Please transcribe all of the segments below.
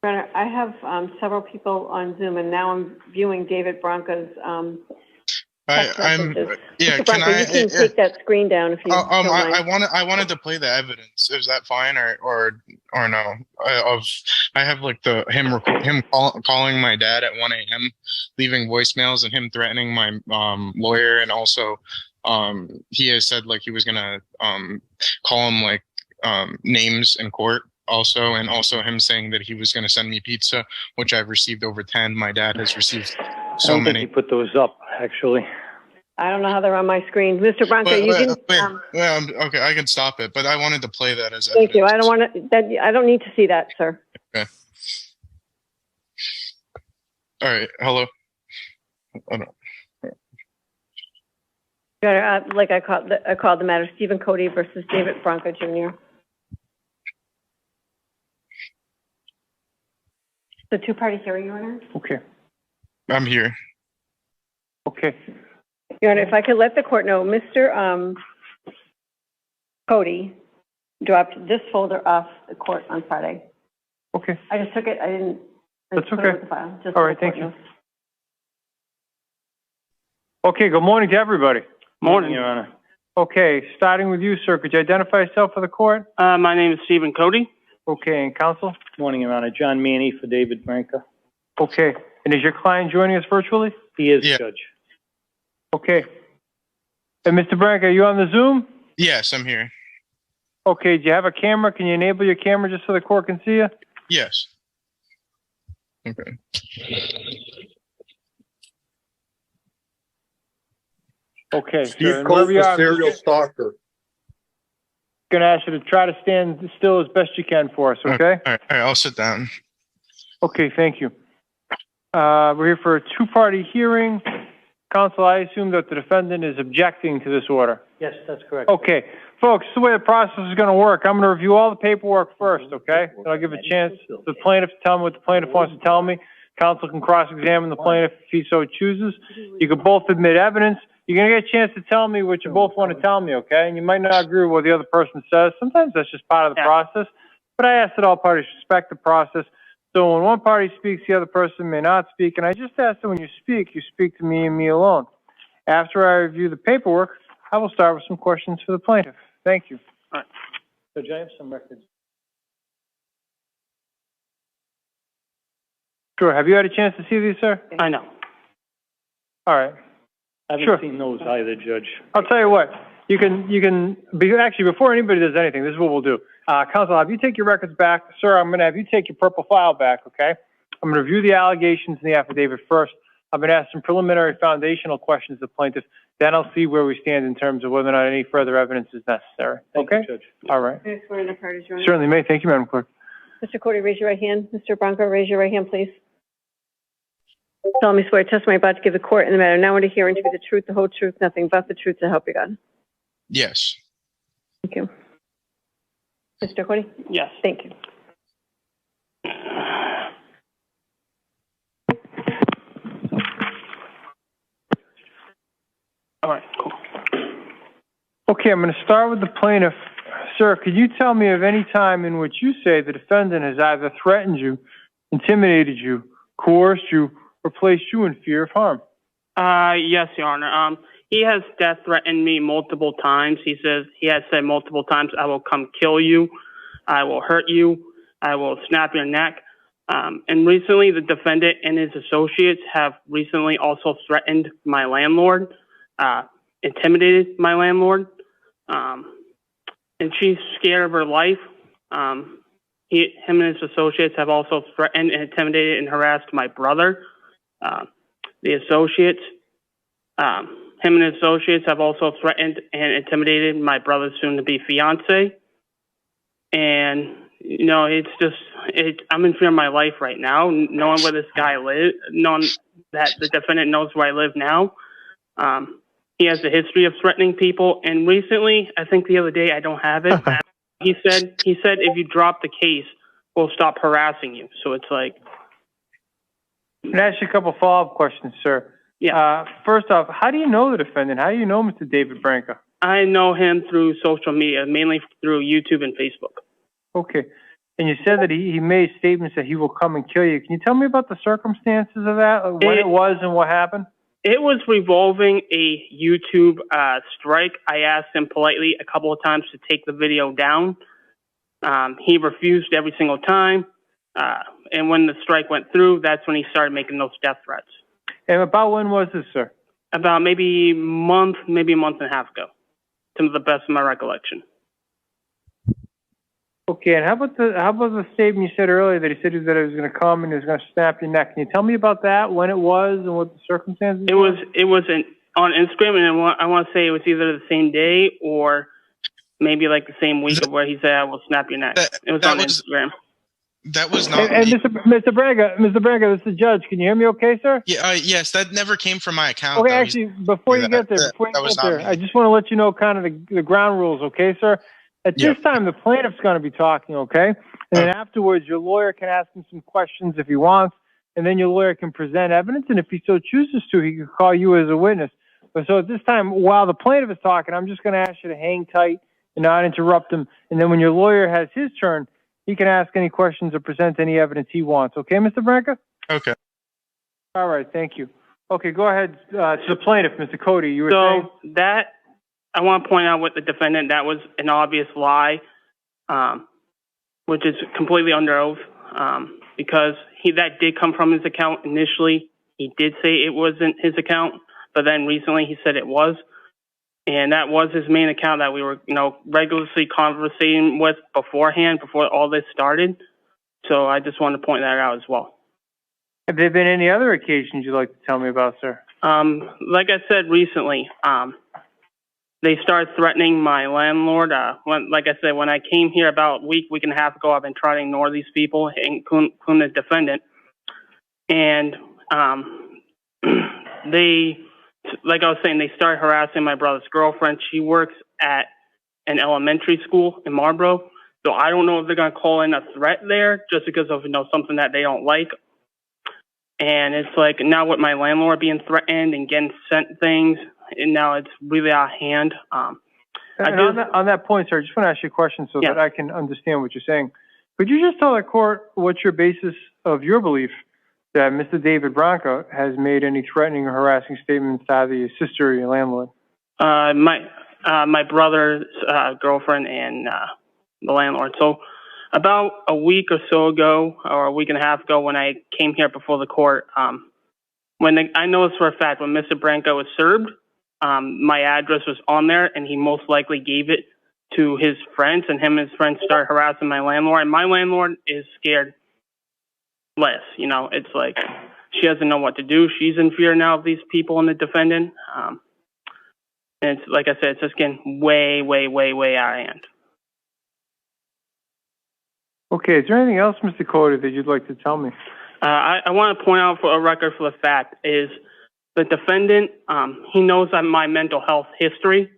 I have several people on Zoom, and now I'm viewing David Branca's text messages. Yeah. Mr. Branca, you can take that screen down if you don't mind. I wanted to play the evidence. Is that fine or no? I have like him calling my dad at 1 a.m., leaving voicemails, and him threatening my lawyer, and also he has said like he was gonna call him like names in court. Also, and also him saying that he was going to send me pizza, which I've received over 10. My dad has received so many. I don't think he put those up, actually. I don't know how they're on my screen. Mr. Branca, okay, I can stop it, but I wanted to play that as evidence. Thank you. I don't need to see that, sir. Okay. All right. Hello. Like I called the matter, Stephen Cody versus David Branca Jr. The two-party hearing, Your Honor. Okay. I'm here. Okay. Your Honor, if I could let the court know, Mr. Cody dropped this folder off the court on Friday. Okay. I just took it. I didn't. That's okay. Put it with the file. Just all right. Thank you. Okay. Good morning to everybody. Morning, Your Honor. Okay. Starting with you, sir. Could you identify yourself for the court? My name is Stephen Cody. Okay. And counsel? Morning, Your Honor. John Manny for David Branca. Okay. And is your client joining us virtually? He is, yeah. Judge. Okay. And Mr. Branca, are you on the Zoom? Yes, I'm here. Okay. Do you have a camera? Can you enable your camera just so the court can see you? Yes. Okay. Okay. Steve Coates, a serial stalker. Going to ask you to try to stand still as best you can for us, okay? All right, I'll sit down. Okay, thank you. We're here for a two-party hearing. Counsel, I assume that the defendant is objecting to this order. Yes, that's correct. Okay. Folks, this is the way the process is going to work. I'm going to review all the paperwork first, okay? Then I'll give a chance to the plaintiff to tell me what the plaintiff wants to tell me. Counsel can cross-examine the plaintiff if he so chooses. You can both admit evidence. You're going to get a chance to tell me what you both want to tell me, okay? And you might not agree with what the other person says. Sometimes that's just part of the process. But I ask that all parties respect the process. So when one party speaks, the other person may not speak. And I just ask that when you speak to me and me alone. After I review the paperwork, I will start with some questions for the plaintiff. Thank you. All right. Judge, I have some records. Sure. Have you had a chance to see these, sir? I know. All right. I haven't seen those either, Judge. I'll tell you what. Actually, before anybody does anything, this is what we'll do. Counsel, have you take your records back. Sir, I'm going to have you take your purple file back, okay? I'm going to review the allegations in the affidavit first. I'm going to ask some preliminary foundational questions of the plaintiff. Then I'll see where we stand in terms of whether or not any further evidence is necessary. Thank okay? you, Judge. All right. May I swear in the parties, Your Honor? Certainly may. Thank you, Madam Clerk. Mr. Cody, raise your right hand. Mr. Branca, raise your right hand, please. Solemnly swear testimony about to give the court in the matter now under hearing to be the truth, the whole truth, nothing but the truth, so help you God. Yes. Thank you. Mr. Cody? Yes. Thank you. All right, cool. Okay, I'm going to start with the plaintiff. Sir, could you tell me of any time in which you say the defendant has either threatened you, intimidated you, coerced you, or placed you in fear of harm? Yes, Your Honor. He has death threatened me multiple times. He has said multiple times, I will come kill you. I will hurt you. I will snap your neck. And recently, the defendant and his associates have recently also threatened my landlord, intimidated my landlord. And she's scared of her life. Him and his associates have also threatened and intimidated and harassed my brother. The associates, him and his associates have also threatened and intimidated my brother's soon-to-be fiance. And, you know, I'm in fear of my life right now, knowing where this guy lives, knowing that the defendant knows where I live now. He has a history of threatening people, and recently, I think the other day, I don't have it. He said if you drop the case, we'll stop harassing you. So it's like. Can I ask you a couple follow-up questions, sir? Yeah. First off, how do you know the defendant? How do you know Mr. David Branca? I know him through social media, mainly through YouTube and Facebook. Okay. and you said that he made statements that he will come and kill you. Can you tell me about the circumstances of that, when it was and what happened? It was revolving a YouTube strike. I asked him politely a couple of times to take the video down. He refused every single time. And when the strike went through, that's when he started making those death threats. And about when was this, sir? About maybe a month and a half ago, to the best of my recollection. Okay, and how about the statement you said earlier that he said that he was going to come and he was going to snap your neck? Can you tell me about that, when it was and what the circumstances were? It was on Instagram, and I want to say it was either the same day or maybe like the same week of where he said, "I will snap your neck." It was on Instagram. That was not and me. Mr. Braga, this is the judge. Can you hear me okay, sir? Yeah, yes, that never came from my account. Okay, though. actually, before you get there, I just want to let you know kind of the ground rules, okay, sir? At this time, the plaintiff's going to be talking, okay? And then afterwards, your lawyer can ask him some questions if he wants, and then your lawyer can present evidence, and if he so chooses to, he can call you as a witness. But so at this time, while the plaintiff is talking, I'm just going to ask you to hang tight and not interrupt him, and then when your lawyer has his turn, he can ask any questions or present any evidence he wants. Okay, Mr. Branca? Okay. All right, thank you. Okay, go ahead to the plaintiff, Mr. Cody. You were saying? So that, I want to point out with the defendant, that was an obvious lie, which is completely under oath, because that did come from his account initially. He did say it wasn't his account, but then recently he said it was. And that was his main account that we were, regularly conversating with beforehand, before all this started. So I just wanted to point that out as well. Have there been any other occasions you'd like to tell me about, sir? Like I said recently, they started threatening my landlord. Like I said, when I came here about a week and a half ago, I've been trying to ignore these people, including the defendant. And like I was saying, they started harassing my brother's girlfriend. She works at an elementary school in Marlboro. So I don't know if they're going to call in a threat there just because of, something that they don't like. And it's like now with my landlord being threatened and getting sent things, and now it's really out of hand. On that point, sir, I just want to ask you a question so that I can understand what you're saying. Could you just tell the court what's your basis of your belief that Mr. David Branca has made any threatening or harassing statements to either your sister or your landlord? My brother's girlfriend and the landlord. So about a week or so ago, or a week and a half ago, when I came here before the court, I noticed for a fact when Mr. Branca was served, my address was on there, and he most likely gave it to his friends, and him and his friends started harassing my landlord. And my landlord is scared less. It's like she doesn't know what to do. She's in fear now of these people and the defendant. And it's like I said, it's just getting way, way, way, way out of hand. Okay, is there anything else, Mr. Cody, that you'd like to tell me? I want to point out for a record for the fact is the defendant, he knows my mental health history.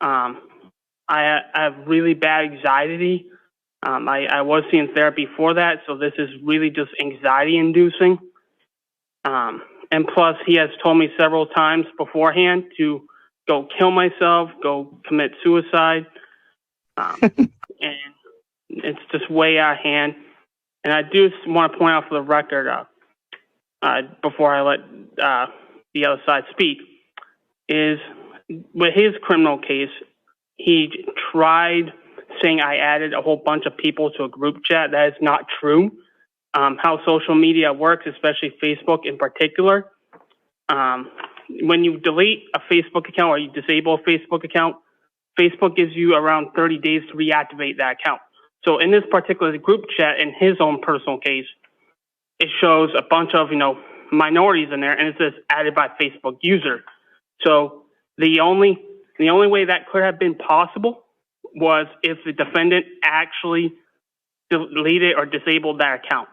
I have really bad anxiety. I was seeing therapy for that, so this is really just anxiety-inducing. And plus, he has told me several times beforehand to go kill myself, go commit suicide. And it's just way out of hand. And I do want to point out for the record, before I let the other side speak, is with his criminal case, he tried saying I added a whole bunch of people to a group chat. That is not true. How social media works, especially Facebook in particular, when you delete a Facebook account or you disable a Facebook account, Facebook gives you around 30 days to reactivate that account. So in this particular group chat, in his own personal case, it shows a bunch of, minorities in there, and it says added by Facebook user. So the only way that could have been possible was if the defendant actually deleted or disabled that account.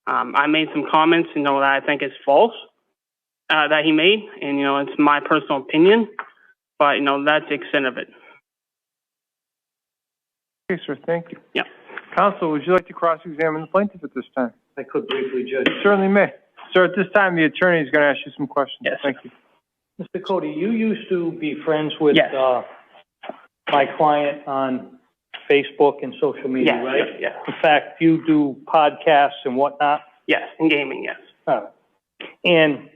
I made some comments, that I think is false, that he made, and, it's my personal opinion, but, that's the extent of it. Okay, sir, thank you. Yeah. Counsel, would you like to cross-examine the plaintiff at this time? I could briefly, Judge. You certainly may. Sir, at this time, the attorney is going to ask you some questions. Yes. Thank you. Mr. Cody, you used to be friends with Yes. my client on Facebook and social media, Yes, right? yes, yes. In fact, you do podcasts and whatnot? Yes, in gaming, yes. Oh. And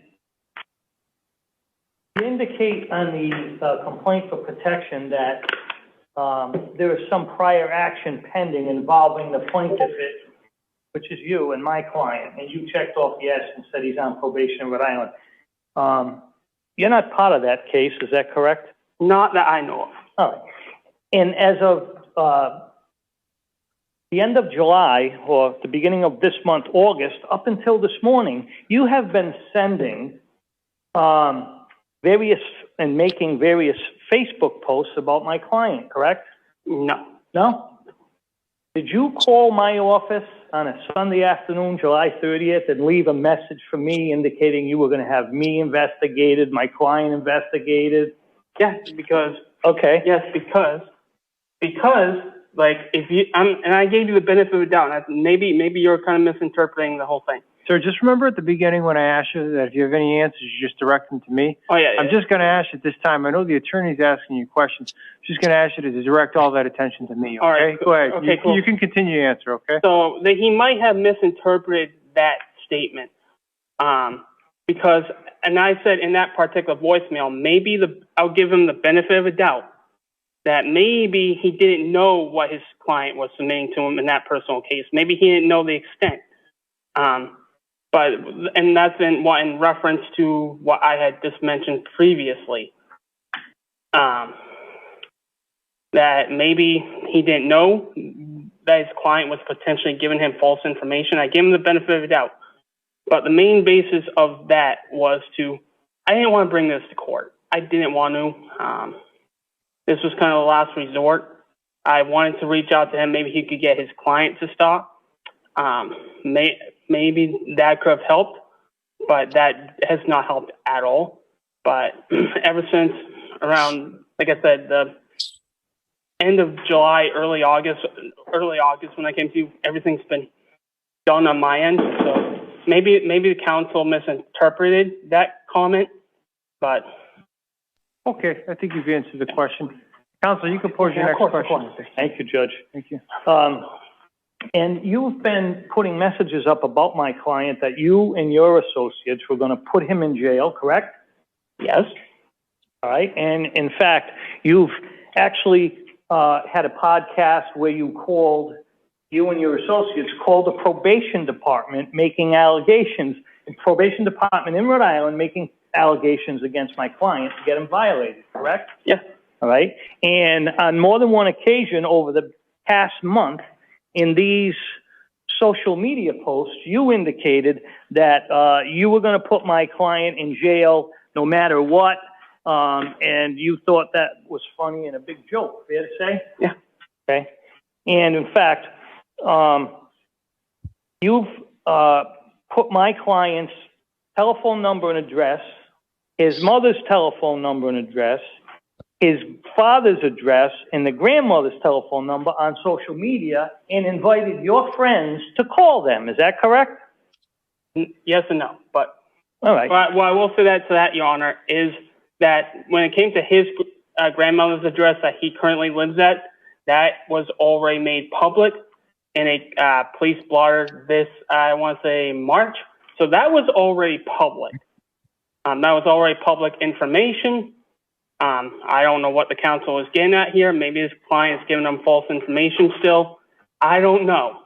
you indicate on the complaint for protection that there is some prior action pending involving the plaintiff, which is you and my client, and you checked off yes and said he's on probation in Rhode Island. You're not part of that case, is that correct? Not that I know of. All right. And as of the end of July, or the beginning of this month, August, up until this morning, you have been sending various and making various Facebook posts about my client, correct? No. No? Did you call my office on a Sunday afternoon, July 30th, and leave a message for me indicating you were going to have me investigated, my client investigated? Yes, because, Okay. yes, because, like, if you, and I gave you the benefit of the doubt, maybe you're kind of misinterpreting the whole thing. Sir, just remember at the beginning when I asked you that if you have any answers, you just direct them to me. Oh, yeah, I'm just going to ask you at this time, I know the attorney's asking you questions. I'm just going to ask you to direct all that attention to me, okay? All right, Go ahead. okay, cool. You can continue your answer, okay? So that he might have misinterpreted that statement, because, and I said in that particular voicemail, maybe I'll give him the benefit of a doubt that maybe he didn't know what his client was submitting to him in that personal case. Maybe he didn't know the extent. And that's in reference to what I had just mentioned previously. That maybe he didn't know that his client was potentially giving him false information. I gave him the benefit of the doubt. But the main basis of that was I didn't want to bring this to court. I didn't want to. This was kind of the last resort. I wanted to reach out to him. Maybe he could get his client to stop. Maybe that could have helped, but that has not helped at all. But ever since around, like I said, the end of July, early August when I came to you, everything's been done on my end. So maybe the council misinterpreted that comment, but. Okay, I think you've answered the question. Counsel, you can pose your Yeah, next of question. course. Thank you, Judge. Thank you. And you've been putting messages up about my client that you and your associates were going to put him in jail, correct? Yes. All right. And in fact, you've actually had a podcast where you and your associates called the probation department making allegations, the probation department in Rhode Island making allegations against my client to get him violated, correct? Yes. All right. And on more than one occasion over the past month, in these social media posts, you indicated that you were going to put my client in jail no matter what, and you thought that was funny and a big joke, fair to say? Yeah. Okay. And in fact, you've put my client's telephone number and address, his mother's telephone number and address, his father's address, and the grandmother's telephone number on social media and invited your friends to call them. Is that correct? Yes and no, but All right. what I will say to that, Your Honor, is that when it came to his grandmother's address that he currently lives at, that was already made public in a police blotter this, I want to say, March. So that was already public. That was already public information. I don't know what the counsel is getting at here. Maybe his client's giving him false information still. I don't know.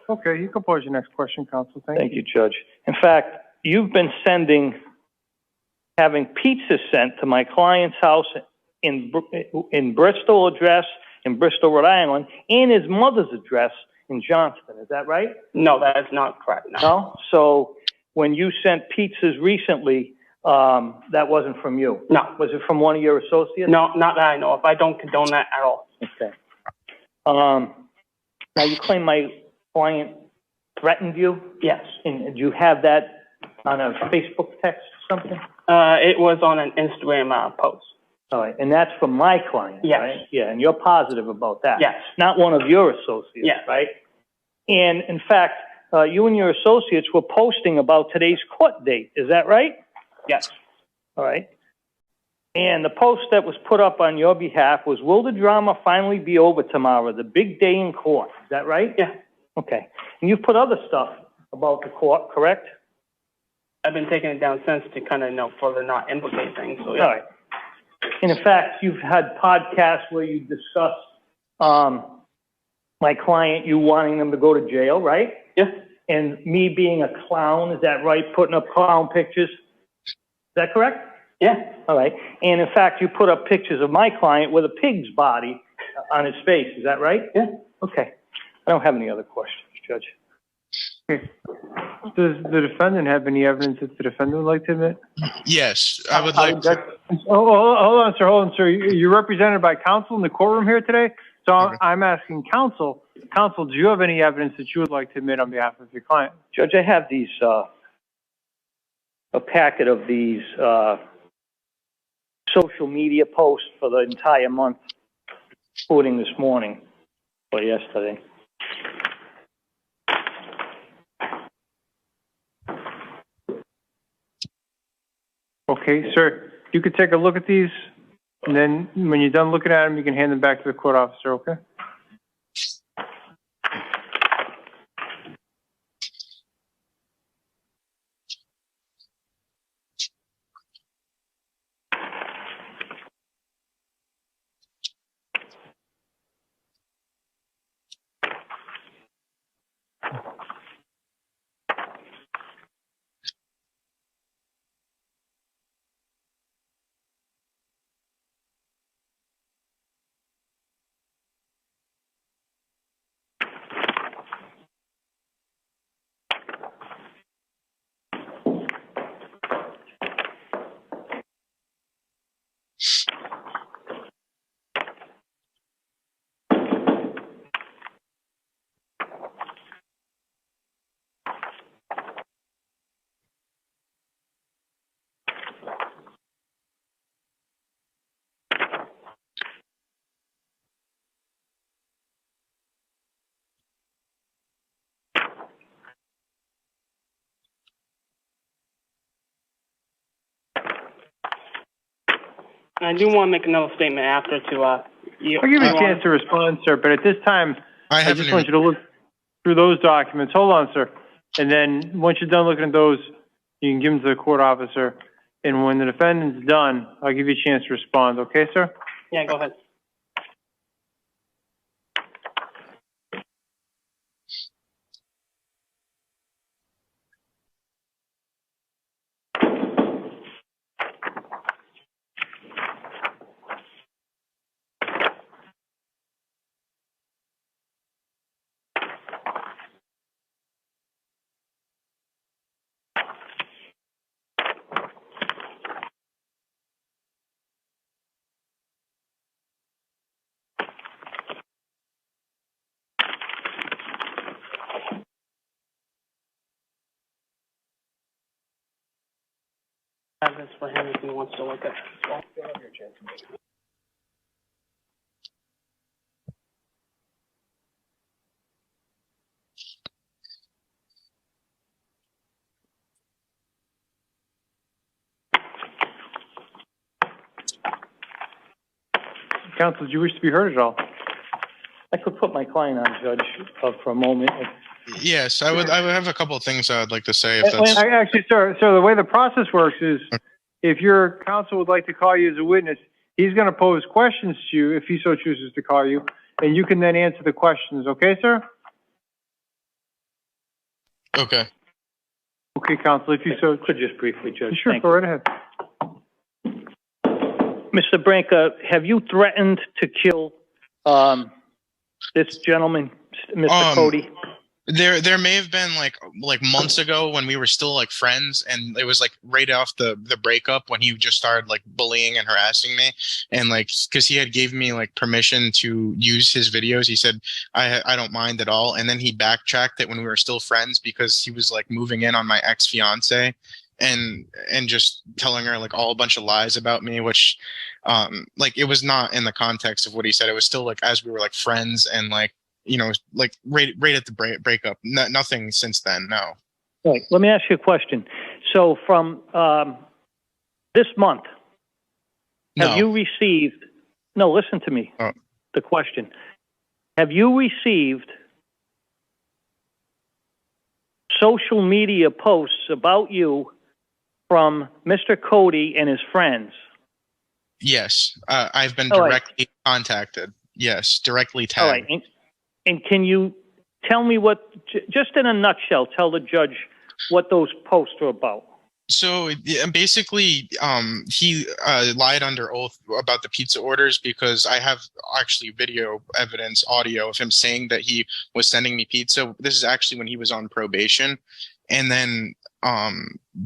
Okay, you can pose your next question, counsel. Thank you, Judge. In fact, you've been having pizza sent to my client's house in Bristol address, in Bristol, Rhode Island, and his mother's address in Johnston. Is that right? No, that is not correct. No? So when you sent pizzas recently, that wasn't from you? No. Was it from one of your associates? No, not that I know of. I don't condone that at all. Okay. Now, you claim my client threatened you? Yes. And do you have that on a Facebook text or something? It was on an Instagram post. All right, and that's from my client, Yes. right? Yeah, and you're positive about that? Yes. Not one of your associates, Yes. right? And in fact, you and your associates were posting about today's court date, is that right? Yes. All right. And the post that was put up on your behalf was, will the drama finally be over tomorrow? The big day in court. Is that right? Yeah. Okay. And you've put other stuff about the court, correct? I've been taking it down since to kind of, further not implicate things, so yeah. All right. And in fact, you've had podcasts where you discuss, my client, you wanting them to go to jail, right? Yeah. And me being a clown, is that right? Putting up clown pictures? Is that correct? Yeah. All right. And in fact, you put up pictures of my client with a pig's body on his face. Is that right? Yeah. Okay. I don't have any other questions, Judge. Does the defendant have any evidence that the defendant would like to admit? Yes, I would like to. Oh, hold on, sir. You're represented by counsel in the courtroom here today. So I'm asking counsel, do you have any evidence that you would like to admit on behalf of your client? Judge, I have these, a packet of these, social media posts for the entire month, including this morning or yesterday. Okay, sir. You could take a look at these, and then when you're done looking at them, you can hand them back to the court officer, okay? I do want to make another statement after to, you. I'll give you a chance to respond, sir, but at this time, I just want you to look through those documents. Hold on, sir. And then once you're done looking at those, you can give them to the court officer. And when the defendant's done, I'll give you a chance to respond. Okay, sir? Yeah, go ahead. I have this for him if he wants to look at it. Counsel, do you wish to be heard at all? I could put my client on, Judge, for a moment. Yes, I would have a couple of things I'd like to say if that's. Actually, sir, the way the process works is if your counsel would like to call you as a witness, he's going to pose questions to you if he so chooses to call you, and you can then answer the questions. Okay, sir? Okay. Okay, counsel, if you so... Could just briefly, Judge. Sure, Thank go right ahead. Mr. Branca, have you threatened to kill this gentleman, Mr. Cody? There may have been like months ago when we were still like friends, and it was like right off the breakup when he just started like bullying and harassing me, and like because he had gave me like permission to use his videos. He said I don't mind at all, and then he backtracked it when we were still friends because he was like moving in on my ex-fiance and just telling her like all a bunch of lies about me, which like it was not in the context of what he said. It was still like as we were like friends and like, you know, like right at the breakup. Nothing since then. No. Right. Let me ask you a question. So from this month, Have No. you received, no, listen to me, Oh. the question. Have you received social media posts about you from Mr. Cody and his friends? Yes. I've been All right. directly contacted. Yes, directly All right, tagged. and can you tell me what, just in a nutshell, tell the judge what those posts are about? So basically, he lied under oath about the pizza orders because I have actually video evidence, audio of him saying that he was sending me pizza. This is actually when he was on probation. And then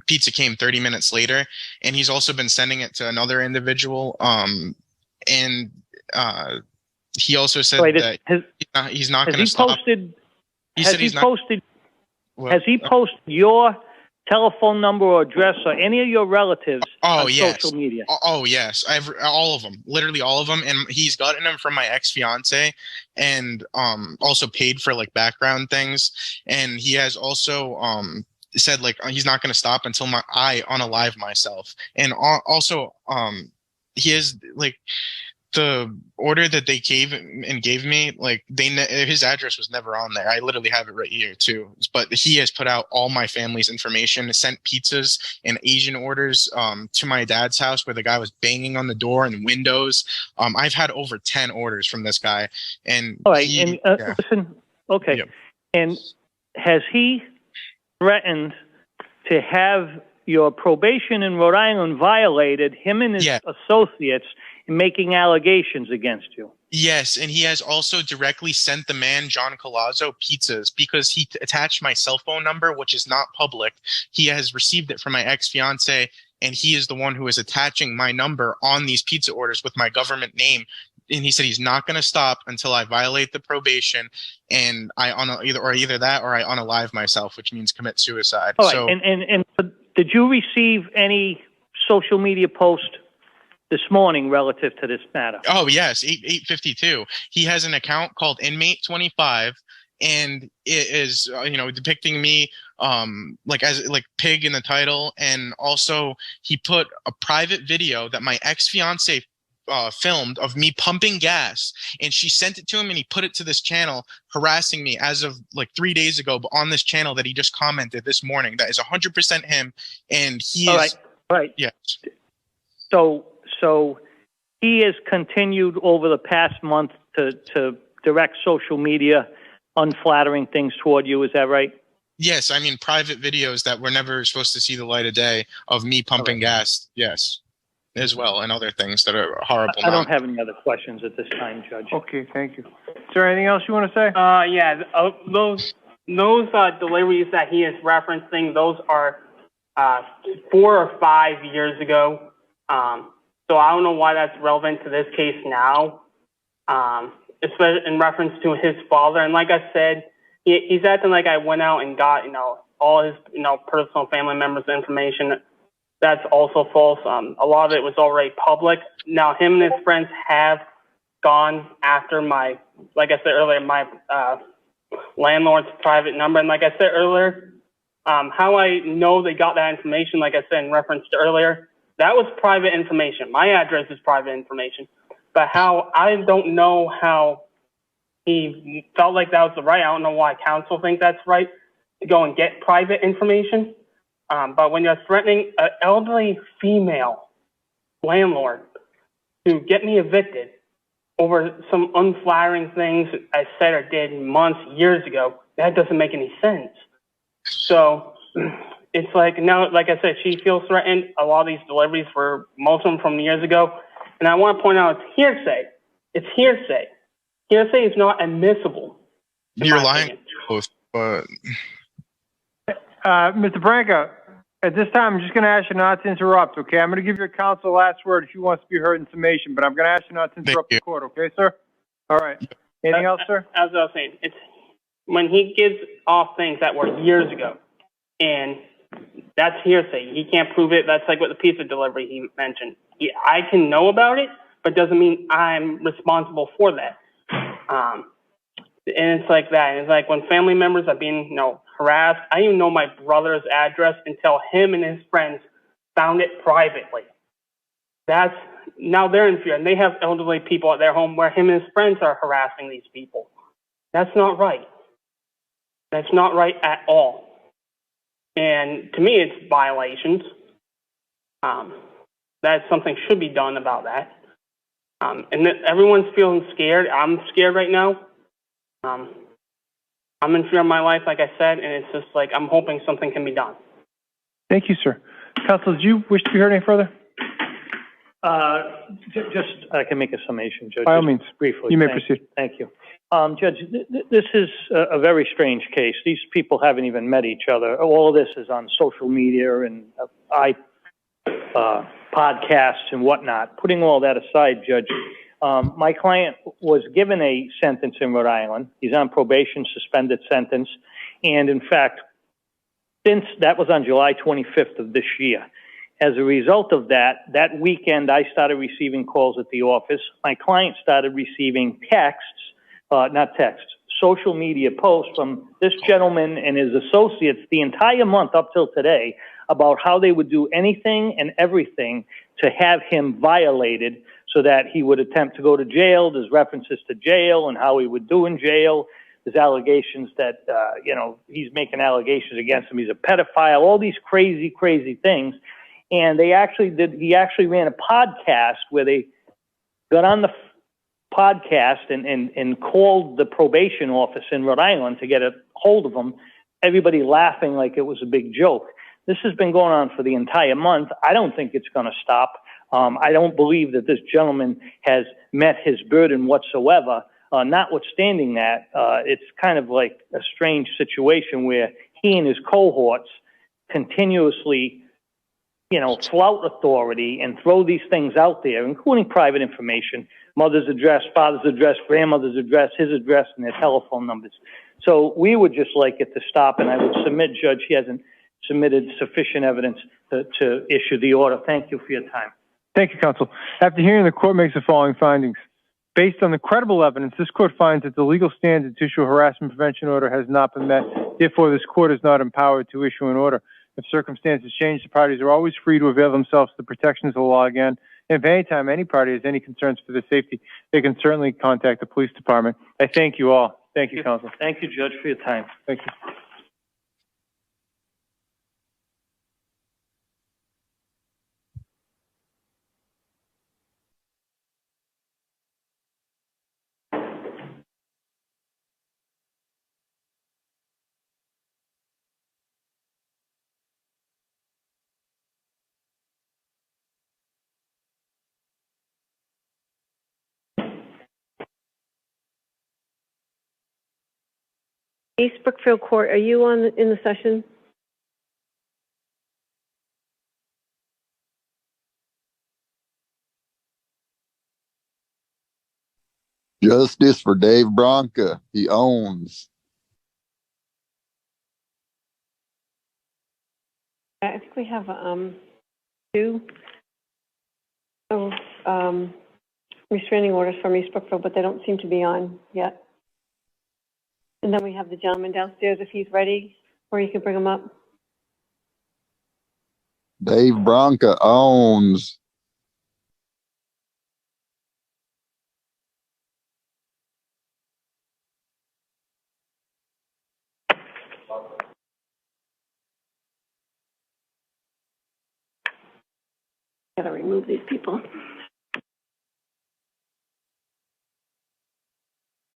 pizza came 30 minutes later. And he's also been sending it to another individual. And he also said All right, that he's not has going he to stop. posted, He has said he he's not. posted, What? has he posted your telephone number or address or any of your relatives on yes. social media? Oh yes, all of them, literally all of them, and he's gotten them from my ex-fiance, and also paid for like background things, and he has also said like he's not going to stop until I unalive myself, and also he has like the order that they gave me, like his address was never on there. I literally have it right here too. But he has put out all my family's information, sent pizzas and Asian orders to my dad's house where the guy was banging on the door and windows. I've had over 10 orders from this guy, and All right, listen, okay. Yep. And has he threatened to have your probation in Rhode Island violated, him and his associates, in making allegations against you? Yes, and he has also directly sent the man, John Colazzo, pizzas because he attached my cell phone number, which is not public. He has received it from my ex-fiance, and he is the one who is attaching my number on these pizza orders with my government name. And he said he's not going to stop until I violate the probation, and I either that or I unalive myself, which means commit suicide. All right, So, and did you receive any social media post this morning relative to this matter? oh yes, 852. He has an account called Inmate 25, and it is depicting me as pig in the title, and also he put a private video that my ex-fiance filmed of me pumping gas, and she sent it to him, and he put it to this channel harassing me as of like 3 days ago, but on this channel that he just commented this morning. That is 100% him, and he All is right. yes. So he has continued over the past month to direct social media unflattering things toward you. Is that right? Yes, I mean private videos that were never supposed to see the light of day of me pumping gas. Yes, as well, and other things that are horrible. I don't have any other questions at this time, Judge. Okay, thank you. Is there anything else you want to say? Yeah, those deliveries that he is referencing, those are 4 or 5 years ago. So I don't know why that's relevant to this case now, especially in reference to his father. And like I said, he's acting like I went out and got, all his, personal family members' information. That's also false. A lot of it was already public. Now, him and his friends have gone after my, like I said earlier, my landlord's private number. And like I said earlier, how I know they got that information, like I said in reference to earlier, that was private information. My address is private information. But how, I don't know how he felt like that was the right. I don't know why counsel think that's right to go and get private information. But when you're threatening an elderly female landlord to get me evicted over some unflattering things I said or did months, years ago, that doesn't make any sense. So it's like now, like I said, she feels threatened. A lot of these deliveries were most of them from years ago. And I want to point out it's hearsay. It's hearsay. Hearsay is not admissible. You're lying, but Mr. Branca, at this time, I'm just going to ask you not to interrupt, okay? I'm going to give your counsel the last word if he wants to be heard in summation, but I'm going to ask you not to interrupt the court, okay, sir? All right. Anything else, sir? As I was saying, it's when he gives off things that were years ago, and that's hearsay. He can't prove it. That's like with the pizza delivery he mentioned. I can know about it, but doesn't mean I'm responsible for that. And it's like that. And it's like when family members are being, harassed. I didn't even know my brother's address until him and his friends found it privately. That's now they're in fear, and they have elderly people at their home where him and his friends are harassing these people. That's not right. That's not right at all. And to me, it's violations. That something should be done about that. And that everyone's feeling scared. I'm scared right now. I'm in fear of my life, like I said, and it's just like I'm hoping something can be done. Thank you, sir. Counsel, did you wish to be heard any further? Just, I can make a summation, Judge. By all means. Briefly. You may proceed. Thank you. Judge, this is a very strange case. These people haven't even met each other. All of this is on social media and podcasts and whatnot. Putting all that aside, Judge, my client was given a sentence in Rhode Island. He's on probation, suspended sentence. And in fact, since that was on July 25th of this year. As a result of that weekend, I started receiving calls at the office. My client started receiving social media posts from this gentleman and his associates the entire month up till today about how they would do anything and everything to have him violated so that he would attempt to go to jail. There's references to jail and how he would do in jail. There's allegations that, he's making allegations against him. He's a pedophile, all these crazy, crazy things. And he actually ran a podcast where they got on the podcast and called the probation office in Rhode Island to get a hold of him. Everybody laughing like it was a big joke. This has been going on for the entire month. I don't think it's going to stop. I don't believe that this gentleman has met his burden whatsoever. Notwithstanding that, it's kind of like a strange situation where he and his cohorts continuously flout authority and throw these things out there, including private information, mother's address, father's address, grandmother's address, his address, and their telephone numbers. So we would just like it to stop, and I would submit, Judge, he hasn't submitted sufficient evidence to issue the order. Thank you for your time. Thank you, counsel. After hearing, the court makes the following findings. Based on the credible evidence, this court finds that the legal standard to issue a harassment prevention order has not been met. Therefore, this court is not empowered to issue an order. If circumstances change, the parties are always free to avail themselves of the protections of the law again. And if any time any party has any concerns for their safety, they can certainly contact the police department. I thank you all. Thank you, counsel. Thank you, Judge, for your time. Thank you. East Brookfield Court, are you in the session? Justice for Dave Bronca. He owns. I think we have two restraining orders from East Brookfield, but they don't seem to be on yet. And then we have the gentleman downstairs if he's ready, or you can bring him up. Dave Bronca owns. Gotta remove these people.